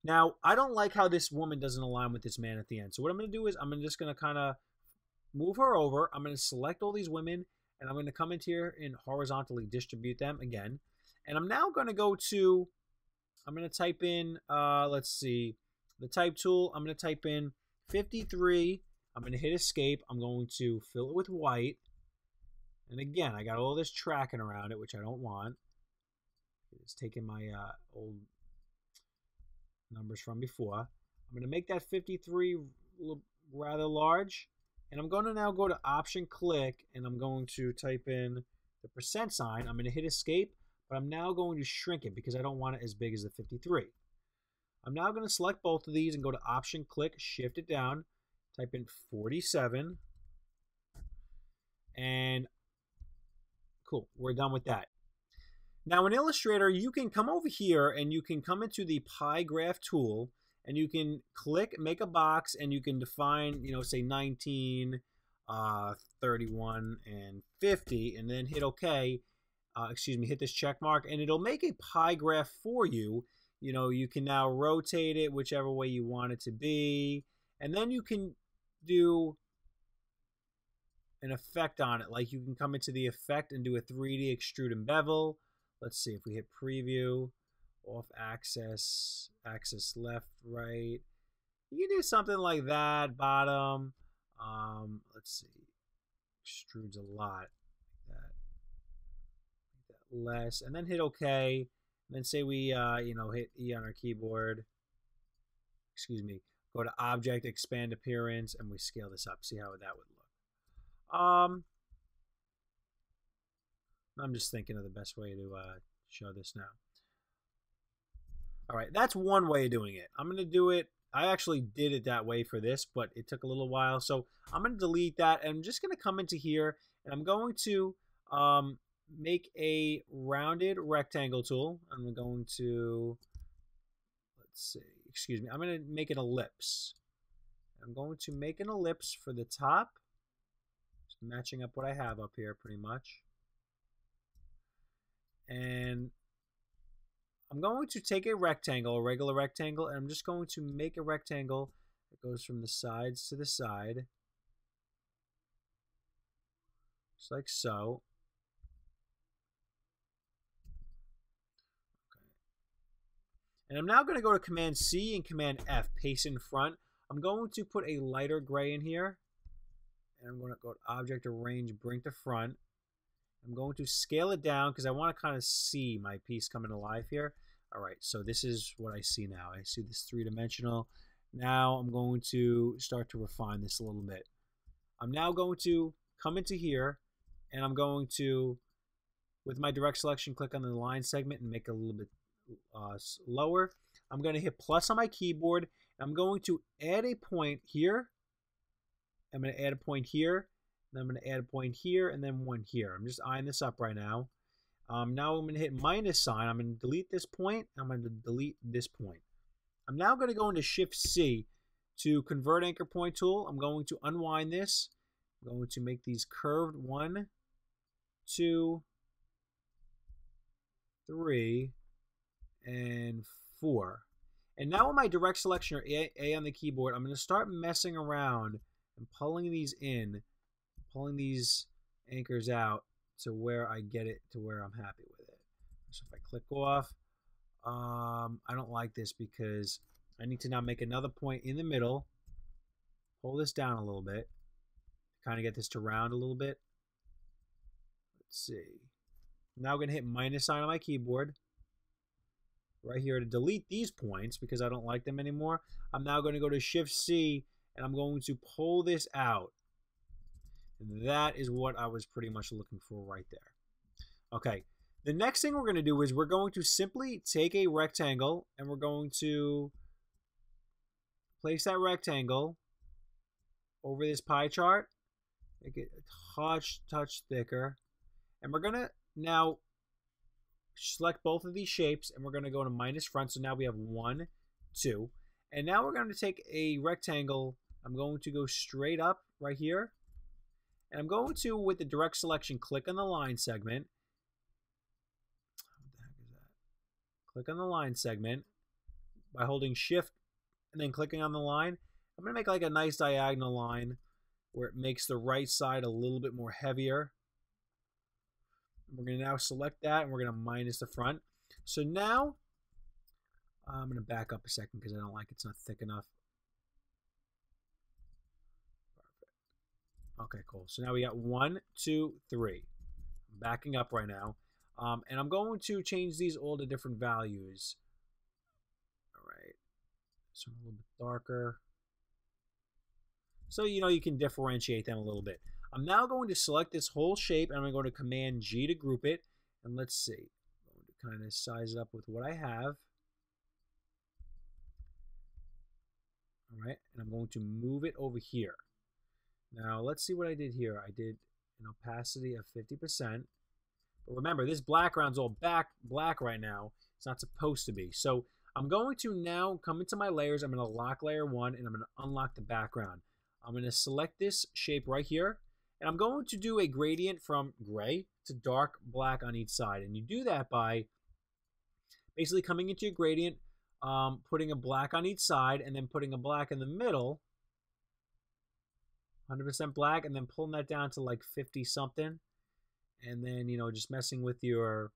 A: Now, I don't like how this woman doesn't align with this man at the end. So what I'm going to do is I'm just going to kind of move her over. I'm going to select all these women, and I'm going to come into here and horizontally distribute them again. And I'm now going to go to, I'm going to type in, let's see, the type tool. I'm going to type in 53. I'm going to hit escape. I'm going to fill it with white. And again, I got all this tracking around it, which I don't want. It's taking my old numbers from before. I'm going to make that 53 rather large. And I'm going to now go to Option Click, and I'm going to type in the percent sign. I'm going to hit escape, but I'm now going to shrink it because I don't want it as big as the 53. I'm now going to select both of these and go to Option Click, shift it down, type in 47, and cool, we're done with that. Now in Illustrator, you can come over here and you can come into the pie graph tool, and you can click, make a box, and you can define, you know, say 19, 31, and 50, and then hit OK. Hit this check mark, and it'll make a pie graph for you. You know, you can now rotate it whichever way you want it to be, and then you can do an effect on it. Like you can come into the effect and do a 3D extrude and bevel. Let's see if we hit preview, off axis, axis left, right. You can do something like that, bottom. Let's see, extrudes a lot. Make that less, and then hit OK. And then say we, hit E on our keyboard. Excuse me. Go to Object, Expand Appearance, and we scale this up. See how that would look. I'm just thinking of the best way to show this now. All right, that's one way of doing it. I'm going to do it. I actually did it that way for this, but it took a little while. So I'm going to delete that, and I'm just going to come into here, and I'm going to make a rounded rectangle tool. I'm going to, let's see, excuse me, I'm going to make an ellipse. I'm going to make an ellipse for the top. Just matching up what I have up here pretty much. And I'm going to take a rectangle, a regular rectangle, and I'm just going to make a rectangle that goes from the sides to the side. Just like so. Okay. And I'm now going to go to Command C and Command F, paste in front. I'm going to put a lighter gray in here. And I'm going to go to Object, Arrange, Bring to Front. I'm going to scale it down because I want to kind of see my piece coming alive here. All right, so this is what I see now. I see this three-dimensional. Now I'm going to start to refine this a little bit. I'm now going to come into here, and I'm going to, with my direct selection, click on the line segment and make it a little bit lower. I'm going to hit plus on my keyboard. I'm going to add a point here. I'm going to add a point here. Then I'm going to add a point here and then one here. I'm just eyeing this up right now. Now I'm going to hit minus sign. I'm going to delete this point. I'm going to delete this point. I'm now going to go into Shift C to convert anchor point tool. I'm going to unwind this. I'm going to make these curved 1, 2, 3, and 4. And now with my direct selection or A on the keyboard, I'm going to start messing around and pulling these in. Pulling these anchors out to where I get it to where I'm happy with it. So if I click off, I don't like this because I need to now make another point in the middle, pull this down a little bit, kind of get this to round a little bit. Let's see. Now I'm going to hit minus sign on my keyboard right here to delete these points because I don't like them anymore. I'm now going to go to Shift C and I'm going to pull this out. And that is what I was pretty much looking for right there. Okay, the next thing we're going to do is we're going to simply take a rectangle and we're going to place that rectangle over this pie chart, make it a touch thicker, and we're going to now select both of these shapes and we're going to go to minus front. So now we have 1, 2, and now we're going to take a rectangle. I'm going to go straight up right here. And I'm going to, with the direct selection, click on the line segment. What the heck is that? Click on the line segment. by holding Shift and then clicking on the line, I'm going to make like a nice diagonal line where it makes the right side a little bit more heavier. We're going to now select that, and we're going to minus the front. So now, I'm going to back up a second because I don't like it's not thick enough. Perfect. Okay, cool. So now we got 1, 2, 3. I'm backing up right now. And I'm going to change these all to different values. All right. So a little bit darker. So, you can differentiate them a little bit. I'm now going to select this whole shape, and I'm going to go to Command G to group it. And let's see. I'm going to kind of size it up with what I have. All right. And I'm going to move it over here. Now, let's see what I did here. I did an opacity of 50%. But remember, this background's all black right now. It's not supposed to be. So I'm going to now come into my layers. I'm going to lock layer 1, and I'm going to unlock the background. I'm going to select this shape right here, and I'm going to do a gradient from gray to dark black on each side. And you do that by basically coming into your gradient, putting a black on each side, and then putting a black in the middle, 100% black, and then pulling that down to like 50 something. And then, just messing with your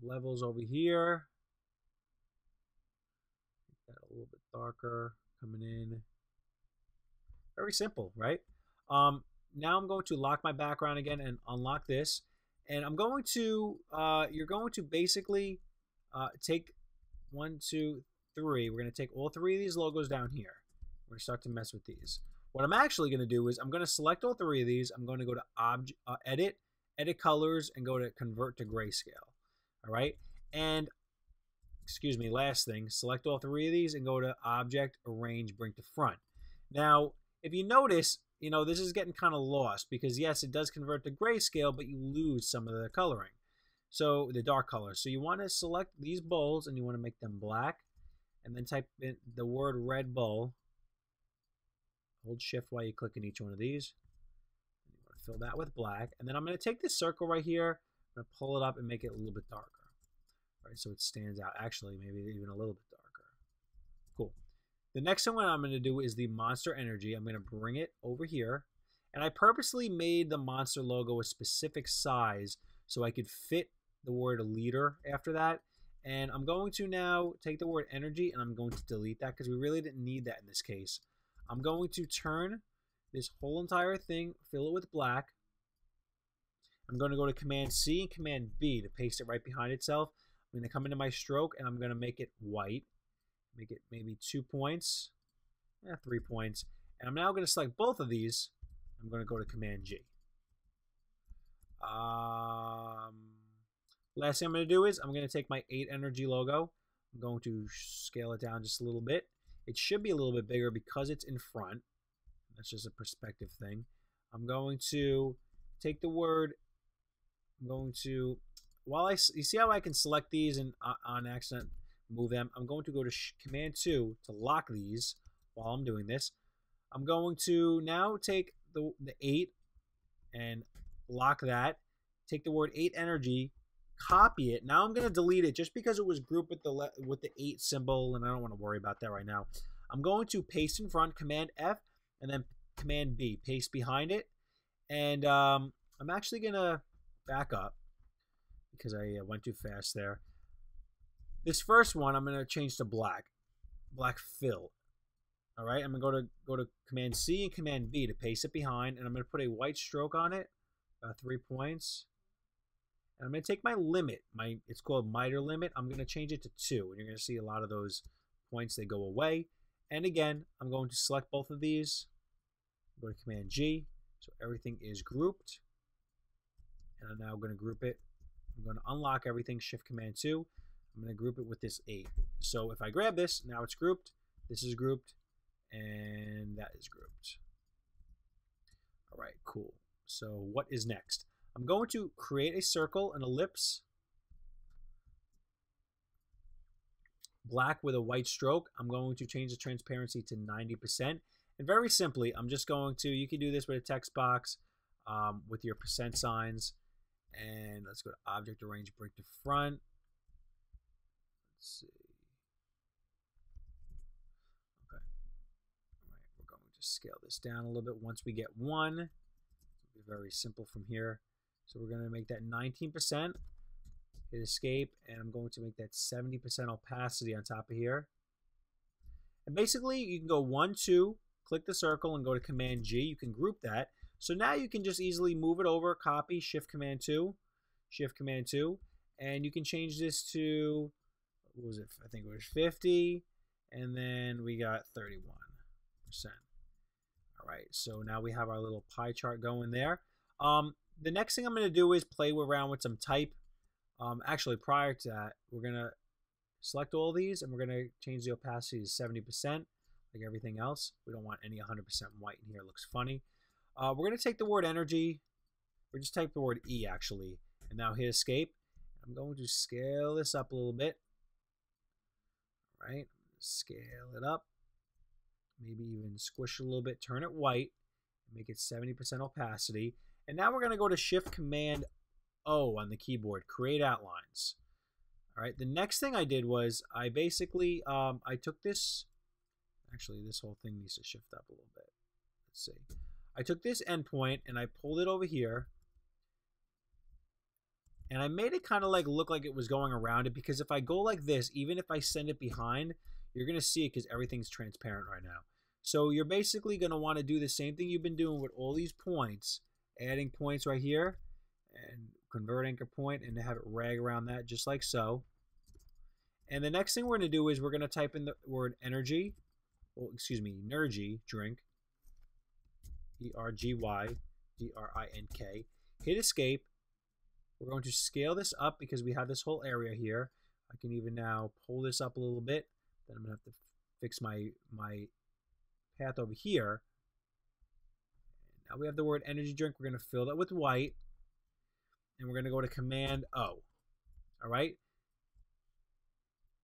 A: levels over here. Make that a little bit darker coming in. Very simple, right? Now I'm going to lock my background again and unlock this. And I'm going to, you're going to basically take 1, 2, 3. We're going to take all 3 of these logos down here. We're going to start to mess with these. What I'm actually going to do is I'm going to select all 3 of these. I'm going to go to Edit Colors, and go to Convert to Grayscale. All right. And, excuse me, last thing, select all 3 of these and go to Object, Arrange, Bring to Front. Now, if you notice, this is getting kind of lost because, yes, it does convert to grayscale, but you lose some of the coloring. So, the dark color. So, you want to select these bowls, and you want to make them black, and then type in the word Red Bowl. Hold Shift while you click in each one of these. You want to fill that with black. And then I'm going to take this circle right here. I'm going to pull it up and make it a little bit darker. All right, so it stands out. Actually, maybe even a little bit darker. Cool. The next one I'm going to do is the Monster Energy. I'm going to bring it over here. And I purposely made the Monster logo a specific size so I could fit the word leader after that. And I'm going to now take the word energy, and I'm going to delete that because we really didn't need that in this case. I'm going to turn this whole entire thing, fill it with black. I'm going to go to Command C and Command B to paste it right behind itself. I'm going to come into my stroke, and I'm going to make it white. Make it maybe 2 points. 3 points. And I'm now going to select both of these. I'm going to go to Command G. Last thing I'm going to do is I'm going to take my 8 energy logo. I'm going to scale it down just a little bit. It should be a little bit bigger because it's in front. That's just a perspective thing. I'm going to take the word. I'm going to, you see how I can select these and on accident move them? I'm going to go to Command 2 to lock these while I'm doing this. I'm going to now take the 8 and lock that. Take the word 8 energy, copy it. Now I'm going to delete it just because it was grouped with the 8 symbol, and I don't want to worry about that right now. I'm going to paste in front, Command F, and then Command B, paste behind it. And I'm actually going to back up because I went too fast there. This first one I'm going to change to black fill. All right, I'm going to go to Command C and Command B to paste it behind, and I'm going to put a white stroke on it, 3 points. And I'm going to take my limit, it's called miter limit. I'm going to change it to 2, and you're going to see a lot of those points, they go away. And again, I'm going to select both of these, go to Command G, so everything is grouped. And I'm now going to group it. I'm going to unlock everything, Shift Command 2. I'm going to group it with this 8. So if I grab this, now it's grouped, this is grouped, and that is grouped. All right, cool. So what is next? I'm going to create a circle, an ellipse, black with a white stroke. I'm going to change the transparency to 90%. And very simply, I'm just going to, you can do this with a text box with your percent signs. And let's go to Object, Arrange, Bring to Front. Let's see. Okay. All right, we're going to scale this down a little bit once we get 1. It'll be very simple from here. So we're going to make that 19%. Hit escape, and I'm going to make that 70% opacity on top of here. And basically, you can go 1, 2, click the circle, and go to Command G. You can group that. So now you can just easily move it over, copy, Shift Command 2, Shift Command 2, and you can change this to, what was it? I think it was 50, and then we got 31%. All right, so now we have our little pie chart going there. The next thing I'm going to do is play around with some type. Actually, prior to that, we're going to select all these, and we're going to change the opacity to 70%, like everything else. We don't want any 100% white in here. It looks funny. We're going to take the word energy, or just type the word E, actually, and now hit escape. I'm going to scale this up a little bit. All right, scale it up. Maybe even squish it a little bit, turn it white, make it 70% opacity. And now we're going to go to Shift Command O on the keyboard, create outlines. All right, the next thing I did was I basically, I took this, actually this whole thing needs to shift up a little bit. Let's see. I took this endpoint and I pulled it over here. And I made it kind of like look like it was going around it, because if I go like this, even if I send it behind, you're going to see it because everything's transparent right now. So you're basically going to want to do the same thing you've been doing with all these points, adding points right here, and convert anchor point, and have it rag around that just like so. And the next thing we're going to do is we're going to type in the word energy, well, excuse me, energy drink, ERGY, DRINK, hit escape. We're going to scale this up because we have this whole area here. I can even now pull this up a little bit. Then I'm going to have to fix my path over here. Now we have the word energy drink. We're going to fill that with white. And we're going to go to Command O. All right.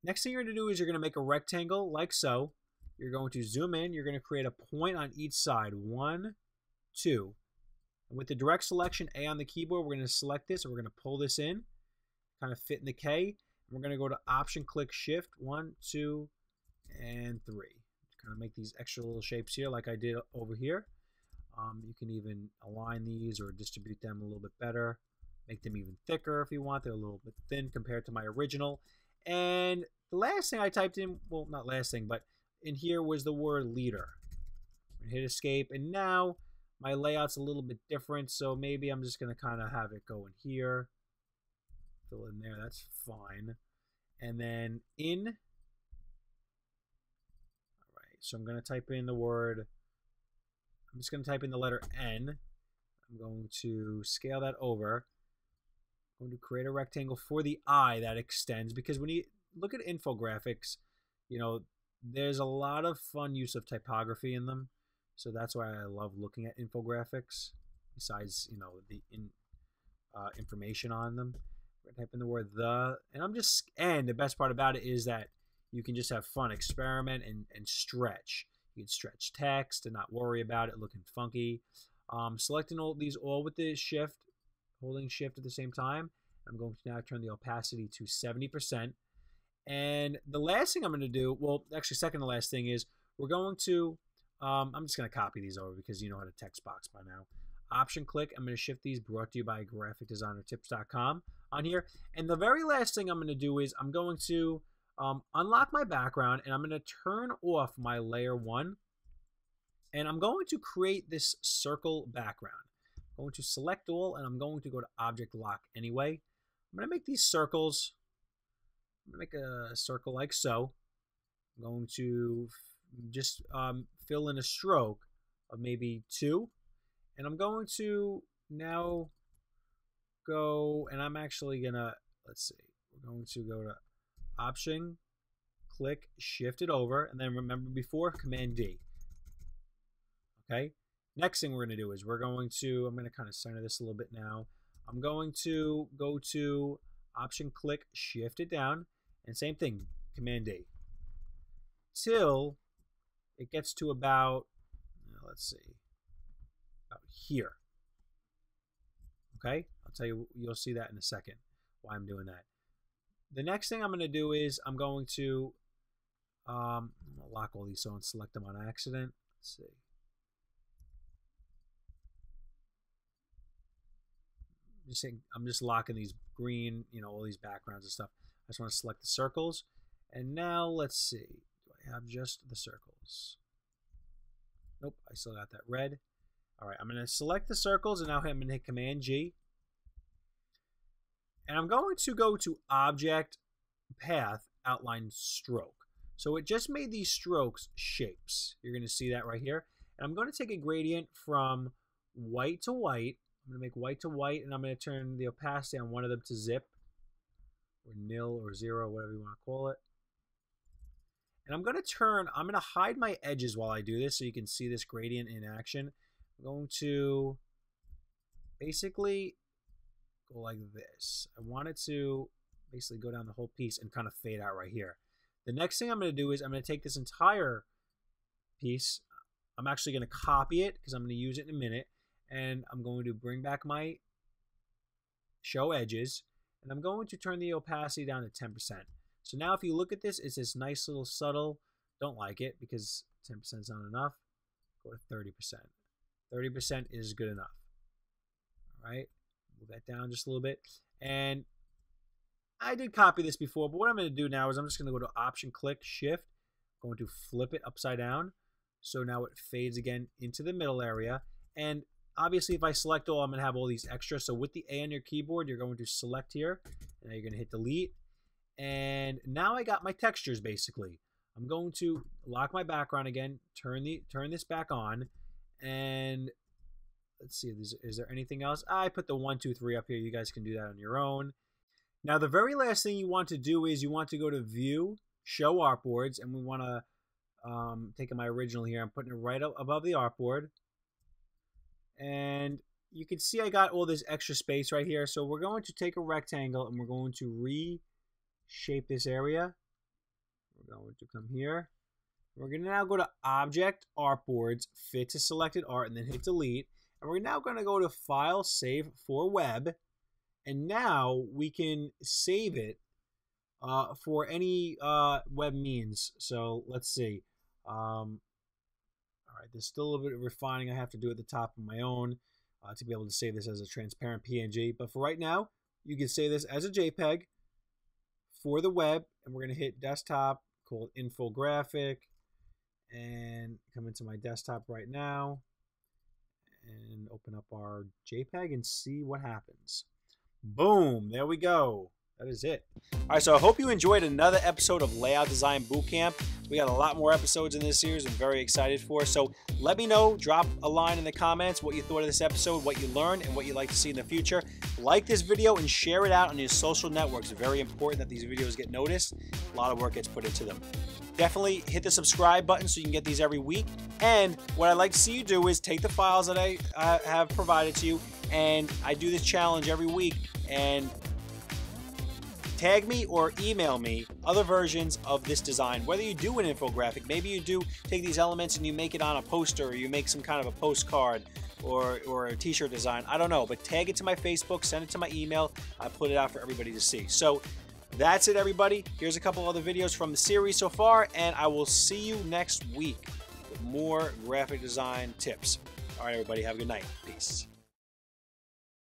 A: Next thing you're going to do is you're going to make a rectangle like so. You're going to zoom in. You're going to create a point on each side. 1, 2. And with the direct selection A on the keyboard, we're going to select this and we're going to pull this in, kind of fit in the K. And we're going to go to Option, click Shift, 1, 2, and 3. Kind of make these extra little shapes here like I did over here. You can even align these or distribute them a little bit better. Make them even thicker if you want. They're a little bit thin compared to my original. And the last thing I typed in, well, not last thing, but in here was the word leader. Hit escape, and now my layout's a little bit different, so maybe I'm just going to kind of have it go in here. Fill in there, that's fine. And then in. All right, so I'm going to type in the word, I'm just going to type in the letter N. I'm going to scale that over. I'm going to create a rectangle for the eye that extends, because when you look at infographics, you know, there's a lot of fun use of typography in them. So that's why I love looking at infographics, besides, you know, the information on them. We're gonna type in the word the, and the best part about it is that you can just have fun, experiment, and stretch. You can stretch text and not worry about it looking funky. Selecting all these all with the shift, holding shift at the same time. I'm going to now turn the opacity to 70%. And the last thing I'm going to do, well, actually second to last thing is we're going to, I'm just going to copy these over because you know how to text box by now. Option click, I'm going to shift these, brought to you by graphicdesignertips.com on here. And the very last thing I'm going to do is I'm going to unlock my background, and I'm going to turn off my layer 1. And I'm going to create this circle background. I'm going to select all, and I'm going to go to Object Lock anyway. I'm going to make these circles. I'm going to make a circle like so. I'm going to just fill in a stroke of maybe 2. And I'm going to now go, and I'm actually going to, let's see, we're going to go to Option, click, shift it over, and then remember before, Command D. Okay, next thing we're going to do is we're going to, I'm going to kind of center this a little bit now. I'm going to go to Option, click, shift it down, and same thing, Command D. Till it gets to about, let's see, about here. Okay, I'll tell you, you'll see that in a second, why I'm doing that. the next thing I'm going to do is I'm going to lock all these so I don't select them on accident. Let's see. I'm just locking these green, all these backgrounds and stuff. I just want to select the circles. And now let's see. Do I have just the circles? Nope, I still got that red. All right, I'm going to select the circles, and now I'm going to hit Command G. And I'm going to go to Object, Path, Outline, Stroke. So it just made these strokes shapes. You're going to see that right here. And I'm going to take a gradient from white to white. I'm going to make white to white, and I'm going to turn the opacity on one of them to zip, or nil, or 0, whatever you want to call it. And I'm going to hide my edges while I do this so you can see this gradient in action. I'm going to basically go like this. I want it to basically go down the whole piece and kind of fade out right here. The next thing I'm going to do is I'm going to take this entire piece. I'm actually going to copy it because I'm going to use it in a minute. And I'm going to bring back my show edges. And I'm going to turn the opacity down to 10%. So now if you look at this, it's this nice little subtle. Don't like it because 10% is not enough. Go to 30%. 30% is good enough. All right. Move that down just a little bit. And I did copy this before, but what I'm going to do now is I'm just going to go to Option, click, Shift. I'm going to flip it upside down. So now it fades again into the middle area. And obviously, if I select all, I'm going to have all these extras. So with the A on your keyboard, you're going to select here. And now you're going to hit Delete. And now I got my textures, basically. I'm going to lock my background again, turn this back on. And let's see, is there anything else? I put the 1, 2, 3 up here. You guys can do that on your own. Now, the very last thing you want to do is you want to go to View, Show Artboards, and we want to take my original here. I'm putting it right up above the artboard. And you can see I got all this extra space right here. So we're going to take a rectangle and we're going to reshape this area. We're going to come here. We're going to now go to Object, Artboards, Fit to Selected Art, and then hit Delete. And we're now going to go to File, Save for Web. And now we can save it for any web means. So let's see. All right, there's still a little bit of refining I have to do at the top of my own to be able to save this as a transparent PNG. But for right now, you can save this as a JPEG for the web. And we're going to hit Desktop, called Infographic. And come into my desktop right now. And open up our JPEG and see what happens. Boom, there we go. That is it. All right, so I hope you enjoyed another episode of Layout Design Bootcamp. We got a lot more episodes in this series I'm very excited for. So let me know, drop a line in the comments what you thought of this episode, what you learned, and what you'd like to see in the future. Like this video and share it out on your social networks. It's very important that these videos get noticed. A lot of work gets put into them. Definitely hit the subscribe button so you can get these every week. And what I'd like to see you do is take the files that I have provided to you, and I do this challenge every week, and tag me or email me other versions of this design. Whether you do an infographic, maybe you do take these elements and you make it on a poster, or you make some kind of a postcard or a t-shirt design. I don't know, but tag it to my Facebook, send it to my email. I put it out for everybody to see. So that's it, everybody. Here's a couple other videos from the series so far, and I will see you next week with more graphic design tips. All right, everybody, have a good night. Peace.